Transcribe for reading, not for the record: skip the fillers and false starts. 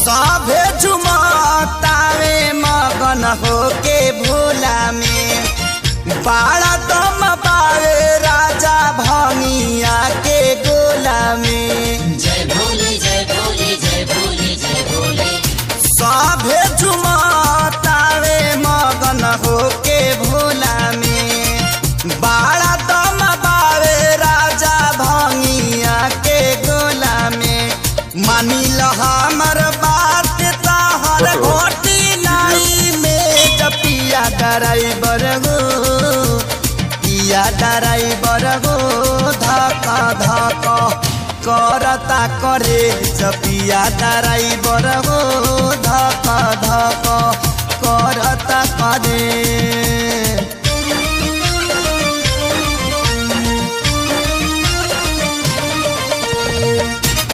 सभे झुमतावे मगन होके भोला में बाड़ा दम पावे राजा भंगिया के गोला में। जय भोले जय भोले जय भोले जय भोले। सभे झुमतावे मगन होके भोला में बाड़ा दम पावे राजा भंगिया के गोला में। मानी ल हमर बात ताहर घोटी नाई में जपिया ड्राइवर गो पिया ड्राइवर गो धक धक करता करे जपिया ड्राइवर गो धक धक करता करे।